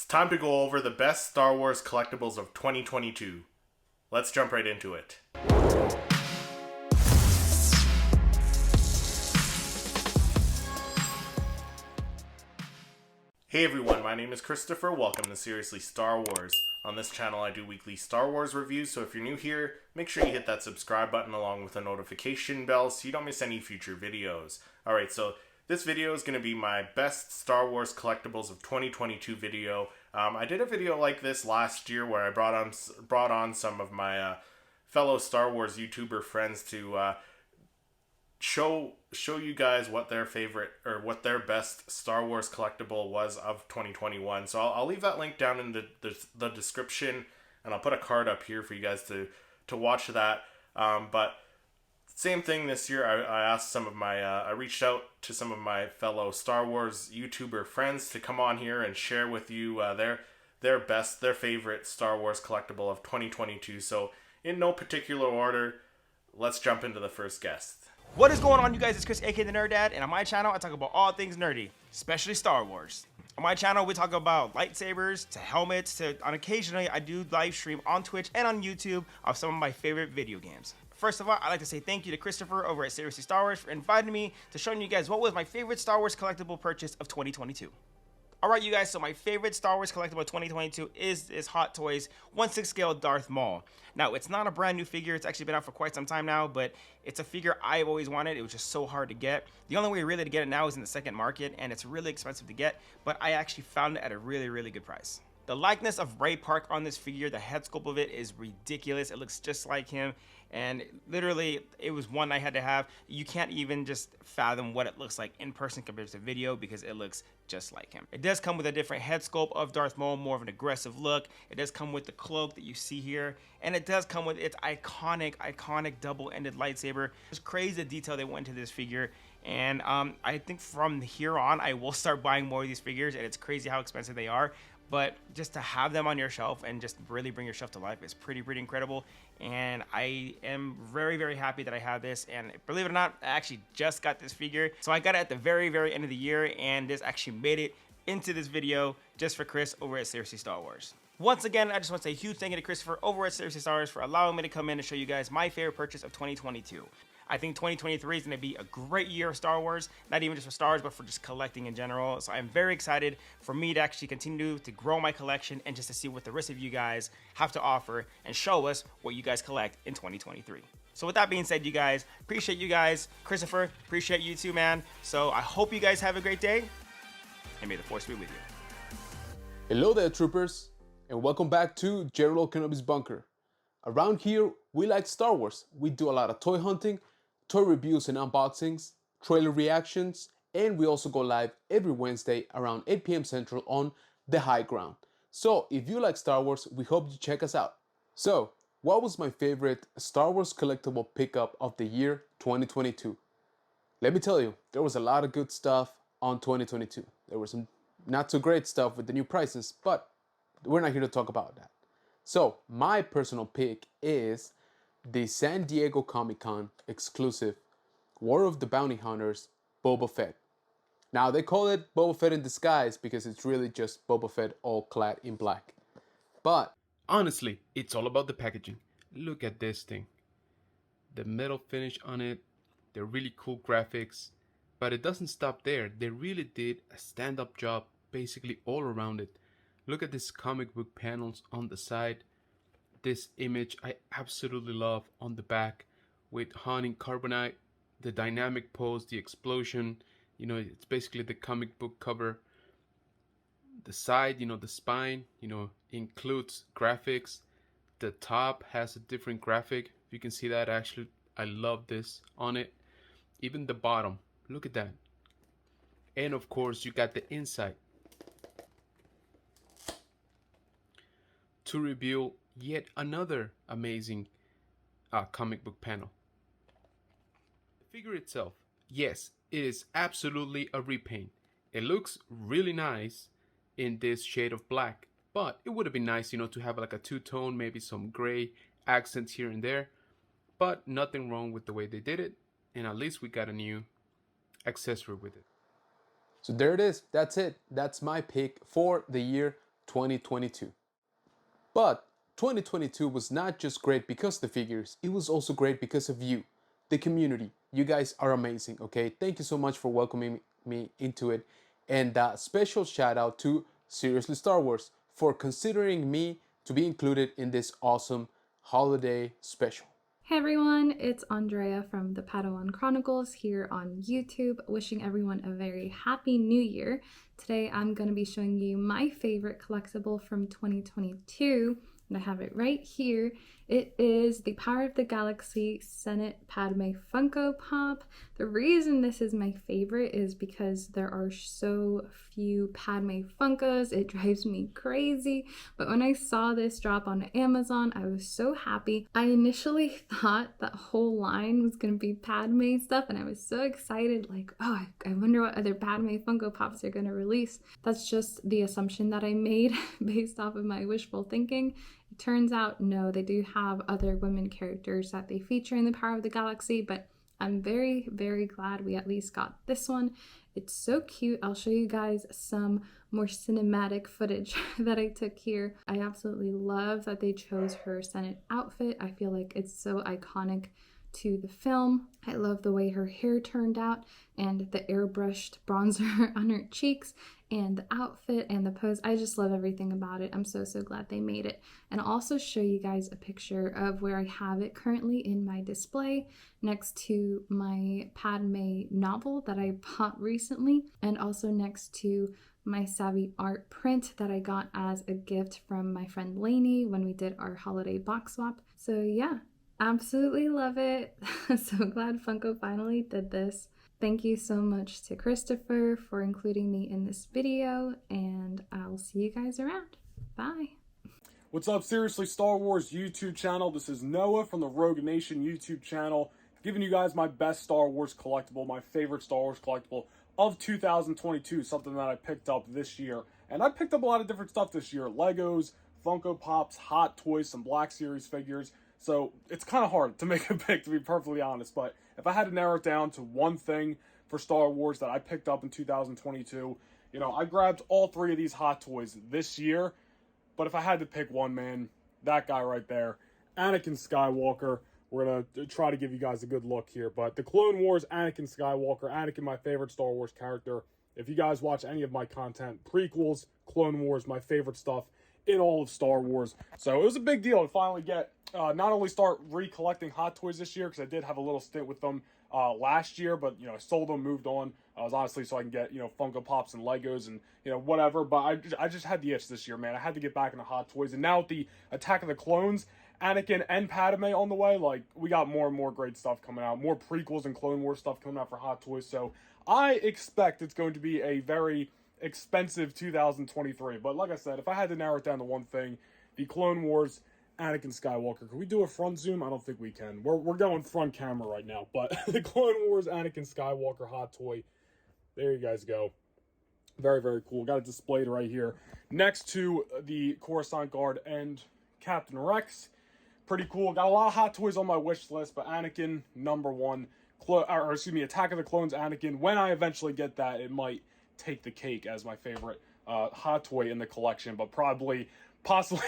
time to go over the best Star Wars collectibles of 2022. Let's jump right into it. Hey everyone, my name is Christopher. Welcome to Seriously Star Wars. On this channel I do weekly Star Wars reviews, so if you're new here, make sure you hit that subscribe button along with the notification bell so you don't miss any future videos. Alright, so this video is going to be my best Star Wars collectibles of 2022 video. I did a video like this last year where I brought on some of my fellow Star Wars YouTuber friends to show you guys what their favorite or what their best Star Wars collectible was of 2021. So I'll leave that link down in the description, and I'll put a card up here for you guys to watch that. But same thing this year. I asked some of my I reached out to some of my fellow Star Wars YouTuber friends to come on here and share with you their favorite Star Wars collectible of 2022. So in no particular order, let's jump into the first guest. What is going on, you guys? It's Chris, aka the Nerdad, and on my channel I talk about all things nerdy, especially Star Wars. On my channel we talk about lightsabers to helmets to, on occasionally I do live stream on Twitch and on YouTube of some of my favorite video games. First of all, I'd like to say thank you to Christopher over at Seriously Star Wars for inviting me to showing you guys what was my favorite Star Wars collectible purchase of 2022. Alright you guys, so my favorite Star Wars collectible of 2022 is this Hot Toys 1/6 scale Darth Maul. Now, it's not a brand new figure, it's actually been out for quite some time now, but it's a figure I've always wanted. It was just so hard to get. The only way really to get it now is in the second market, and it's really expensive to get, but I actually found it at a really good price. The likeness of Ray Park on this figure, the head sculpt of it is ridiculous. It looks just like him, and literally it was one I had to have. You can't even just fathom what it looks like in person compared to video because it looks just like him. It does come with a different head sculpt of Darth Maul, more of an aggressive look. It does come with the cloak that you see here, and it does come with its iconic double-ended lightsaber. It's crazy the detail they went into this figure, and I think from here on I will start buying more of these figures, and it's crazy how expensive they are. But just to have them on your shelf and just really bring your shelf to life is pretty incredible. And I am very happy that I have this. And believe it or not, I actually just got this figure. So I got it at the very end of the year, and this actually made it into this video just for Chris over at Seriously Star Wars. Once again, I just want to say a huge thank you to Christopher over at Seriously Star Wars for allowing me to come in and show you guys my favorite purchase of 2022. I think 2023 is going to be a great year of Star Wars, not even just for Star Wars, but for just collecting in general. So I'm very excited for me to actually continue to grow my collection and just to see what the rest of you guys have to offer and show us what you guys collect in 2023. So with that being said, you guys, appreciate you guys. Christopher, appreciate you too, man. So I hope you guys have a great day, and may the Force be with you. Hello there, troopers, and welcome back to General Kenobi's Bunker. Around here, we like Star Wars. We do a lot of toy hunting, toy reviews and unboxings, trailer reactions, and we also go live every Wednesday around 8 p.m. Central on The High Ground. So if you like Star Wars, we hope you check us out. So, what was my favorite Star Wars collectible pickup of the year 2022? Let me tell you, there was a lot of good stuff on 2022. There was some not so great stuff with the new prices, but we're not here to talk about that. So, my personal pick is the San Diego Comic-Con exclusive War of the Bounty Hunters Boba Fett. Now they call it Boba Fett in disguise because it's really just Boba Fett all clad in black. But honestly, it's all about the packaging. Look at this thing. The metal finish on it, the really cool graphics. But it doesn't stop there. They really did a stand-up job basically all around it. Look at these comic book panels on the side. This image I absolutely love on the back with Han in carbonite, the dynamic pose, the explosion, it's basically the comic book cover. The side, the spine, includes graphics. The top has a different graphic. You can see that actually, I love this on it. Even the bottom, look at that. And of course, you got the inside to reveal yet another amazing comic book panel. The figure itself, yes, it is absolutely a repaint. It looks really nice in this shade of black, but it would have been nice, to have like a two-tone, maybe some gray accents here and there, but nothing wrong with the way they did it, and at least we got a new accessory with it. So there it is. That's it. That's my pick for the year 2022. But 2022 was not just great because of the figures, it was also great because of you, the community. You guys are amazing, okay? Thank you so much for welcoming me into it. And special shout out to Seriously Star Wars for considering me to be included in this awesome holiday special. Hey everyone, it's Andrea from the Padawan Chronicles here on YouTube, wishing everyone a very happy new year. Today I'm going to be showing you my favorite collectible from 2022, and I have it right here. It is the Power of the Galaxy Senate Padme Funko Pop. The reason this is my favorite is because there are so few Padme Funkos. It drives me crazy. But when I saw this drop on Amazon, I was so happy. I initially thought that whole line was going to be Padme stuff, and I was so excited, like, oh, I wonder what other Padme Funko Pops are going to release. That's just the assumption that I made based off of my wishful thinking. It turns out, no, they do have other women characters that they feature in the Power of the Galaxy, but I'm very, very glad we at least got this one. It's so cute. I'll show you guys some more cinematic footage that I took here. I absolutely love that they chose her Senate outfit. I feel like it's so iconic to the film. I love the way her hair turned out and the airbrushed bronzer on her cheeks and the outfit and the pose. I just love everything about it. I'm so glad they made it. And I'll also show you guys a picture of where I have it currently in my display next to my Padme novel that I bought recently, and also next to my Savvy Art print that I got as a gift from my friend Lainey when we did our holiday box swap. So yeah, absolutely love it. So glad Funko finally did this. Thank you so much to Christopher for including me in this video, and I'll see you guys around. Bye. What's up, Seriously Star Wars YouTube channel? This is Noah from the Rogue Nation YouTube channel, giving you guys my best Star Wars collectible, my favorite Star Wars collectible of 2022, something that I picked up this year. And I picked up a lot of different stuff this year: Legos, Funko Pops, Hot Toys, some Black Series figures. So it's kind of hard to make a pick, to be perfectly honest. But if I had to narrow it down to one thing for Star Wars that I picked up in 2022, I grabbed all three of these Hot Toys this year. But if I had to pick one, man, that guy right there, Anakin Skywalker. We're going to try to give you guys a good look here. But the Clone Wars Anakin Skywalker, Anakin, my favorite Star Wars character. If you guys watch any of my content, prequels, Clone Wars, my favorite stuff in all of Star Wars. So it was a big deal to finally get, not only start recollecting Hot Toys this year, because I did have a little stint with them last year, but, I sold them, moved on. I was honestly so I can get, Funko Pops and Legos and, whatever. But I just had the itch this year, man. I had to get back into Hot Toys. And now with the Attack of the Clones, Anakin and Padme on the way, like, we got more and more great stuff coming out. More prequels and Clone Wars stuff coming out for Hot Toys. So I expect it's going to be a very expensive 2023. But like I said, if I had to narrow it down to one thing, the Clone Wars Anakin Skywalker. Can we do a front zoom? I don't think we can. We're going front camera right now. But the Clone Wars Anakin Skywalker Hot Toy. There you guys go. Very, very cool. Got it displayed right here next to the Coruscant Guard and Captain Rex. Pretty cool. Got a lot of Hot Toys on my wish list, but Anakin, number one. Attack of the Clones Anakin. When I eventually get that, it might take the cake as my favorite Hot Toy in the collection, but possibly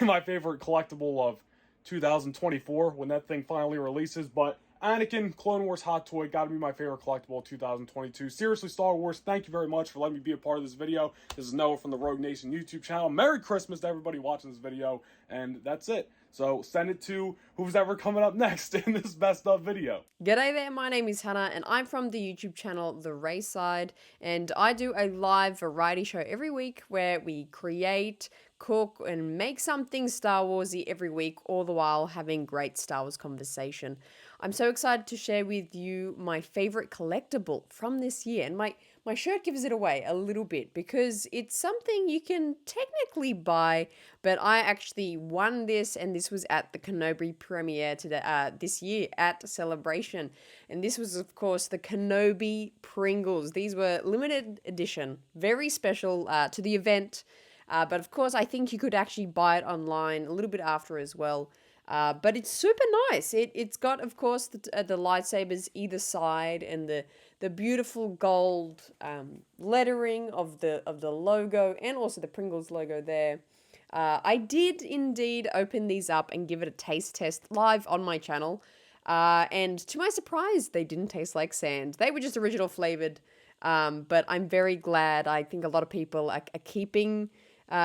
my favorite collectible of 2024 when that thing finally releases. But Anakin, Clone Wars Hot Toy, gotta be my favorite collectible of 2022. Seriously, Star Wars, thank you very much for letting me be a part of this video. This is Noah from the Rogue Nation YouTube channel. Merry Christmas to everybody watching this video, and that's it. So send it to who's ever coming up next in this best of video. G'day there, my name is Hannah and I'm from the YouTube channel The Rayside, and I do a live variety show every week where we create, cook and make something Star Warsy every week, all the while having great Star Wars conversation. I'm so excited to share with you my favorite collectible from this year, and my shirt gives it away a little bit because it's something you can technically buy, but I actually won this, and this was at the Kenobi premiere today, this year at Celebration, and this was of course the Kenobi Pringles. These were limited edition, very special to the event, but of course I think you could actually buy it online a little bit after as well. But it's super nice. It's got, of course, the lightsabers either side, and the beautiful gold lettering of the logo, and also the Pringles logo there. I did indeed open these up and give it a taste test live on my channel. And to my surprise, they didn't taste like sand. They were just original flavored. But I'm very glad. I think a lot of people are keeping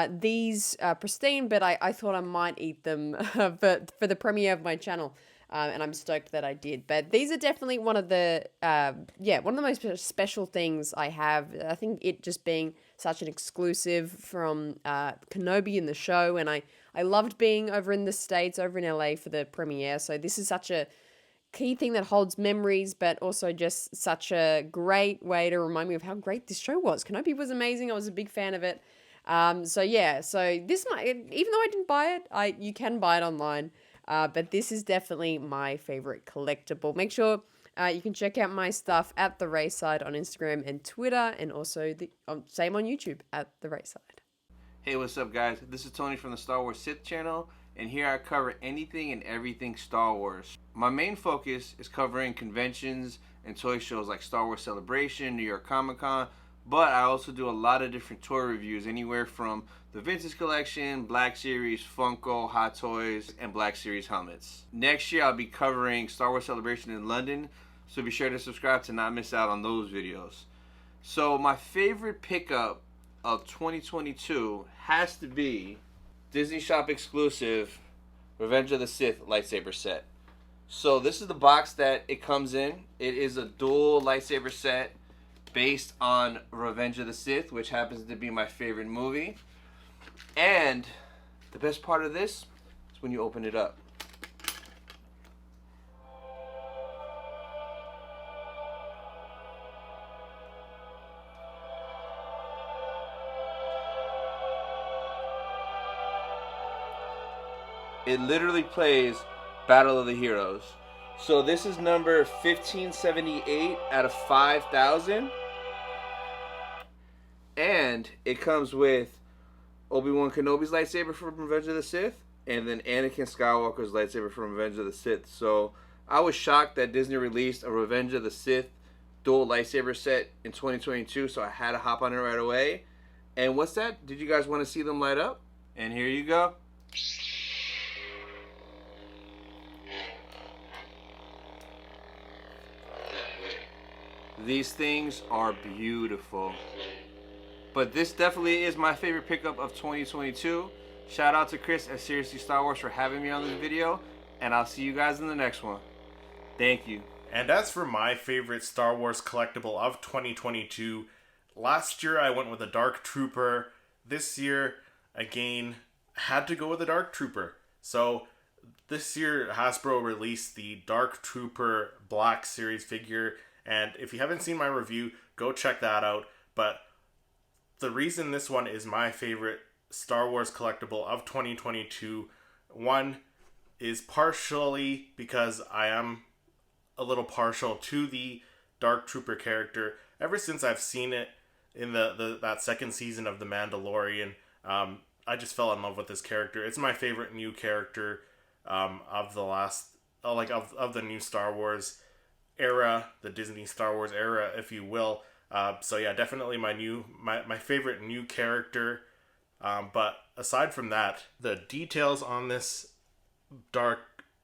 these pristine, but I thought I might eat them for the premiere of my channel. And I'm stoked that I did. But these are definitely one of the most special things I have. I think it just being such an exclusive from Kenobi in the show, and I loved being over in the States, over in LA for the premiere. So this is such a key thing that holds memories, but also just such a great way to remind me of how great this show was. Kenobi was amazing. I was a big fan of it. So this might, even though I didn't buy it, you can buy it online. But this is definitely my favorite collectible. Make sure you can check out my stuff at the Rayside on Instagram and Twitter, and also the same on YouTube at the Rayside. Hey, what's up, guys? This is Tony from the Star Wars Sith Channel, and here I cover anything and everything Star Wars. My main focus is covering conventions and toy shows like Star Wars Celebration, New York Comic Con, but I also do a lot of different toy reviews, anywhere from the Vintage Collection, Black Series, Funko, Hot Toys, and Black Series helmets. Next year, I'll be covering Star Wars Celebration in London, so be sure to subscribe to not miss out on those videos. So my favorite pickup of 2022 has to be Disney Shop exclusive Revenge of the Sith lightsaber set. So this is the box that it comes in. It is a dual lightsaber set based on Revenge of the Sith, which happens to be my favorite movie. And the best part of this is when you open it up. It literally plays Battle of the Heroes. So this is number 1578 out of 5,000. And it comes with Obi-Wan Kenobi's lightsaber from Revenge of the Sith, and then Anakin Skywalker's lightsaber from Revenge of the Sith. So I was shocked that Disney released a Revenge of the Sith dual lightsaber set in 2022, so I had to hop on it right away. And what's that? Did you guys want to see them light up? And here you go. These things are beautiful. But this definitely is my favorite pickup of 2022. Shout out to Chris at Seriously Star Wars for having me on this video, and I'll see you guys in the next one. Thank you. And as for my favorite Star Wars collectible of 2022, last year I went with a Dark Trooper. This year, again, had to go with a Dark Trooper. So this year Hasbro released the Dark Trooper Black Series figure, and if you haven't seen my review, go check that out. But the reason this one is my favorite Star Wars collectible of 2022, one is partially because I am a little partial to the Dark Trooper character. Ever since I've seen it in that second season of The Mandalorian, I just fell in love with this character. It's my favorite new character of the last, of the new Star Wars era, the Disney Star Wars era, if you will. So yeah, definitely my favorite new character. But aside from that, the details on this Dark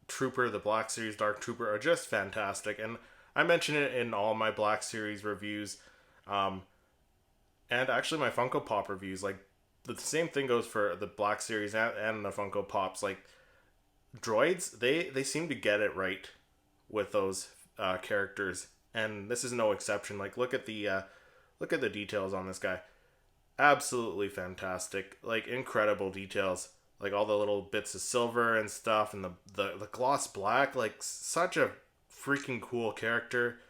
Trooper, the Black Series Dark Trooper, are just fantastic. And I mention it in all my Black Series reviews. And actually my Funko Pop reviews. Like, the same thing goes for the Black Series and the Funko Pops. Like, droids, they seem to get it right with those characters. And this is no exception. Like, look at the details on this guy. Absolutely fantastic. Like, incredible details. Like, all the little bits of silver and stuff, and the gloss black. Like, such a freaking cool character.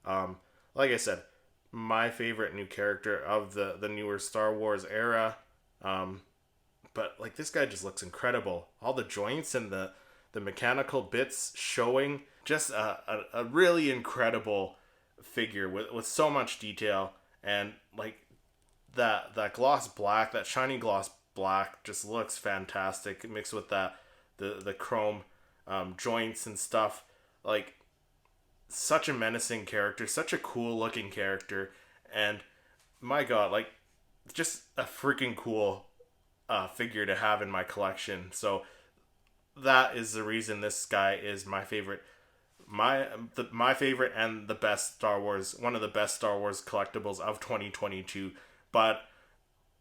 Like I said, my favorite new character of the newer Star Wars era. But, like, this guy just looks incredible. All the joints and the mechanical bits showing. Just a really incredible figure with so much detail. And, like, that gloss black, that shiny gloss black just looks fantastic mixed with the chrome joints and stuff. Like, such a menacing character, such a cool looking character, and my god, like, just a freaking cool figure to have in my collection. So that is the reason this guy is my favorite. My favorite and the best Star Wars, one of the best Star Wars collectibles of 2022. But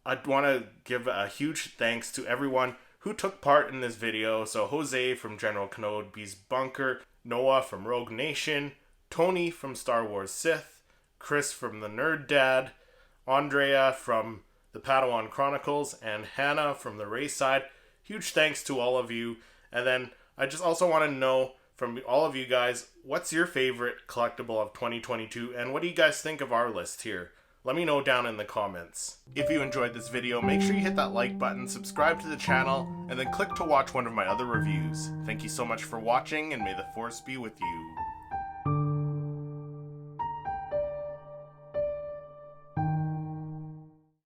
I want to give a huge thanks to everyone who took part in this video. So Jose from General Kenobi's Bunker, Noah from Rogue Nation, Tony from Star Wars Sith, Chris from the Nerdad, Andrea from the Padawan Chronicles, and Hannah from the Rayside. Huge thanks to all of you. And then I just also want to know from all of you guys, what's your favorite collectible of 2022, and what do you guys think of our list here? Let me know down in the comments. If you enjoyed this video, make sure you hit that like button, subscribe to the channel, and then click to watch one of my other reviews. Thank you so much for watching, and may the Force be with you.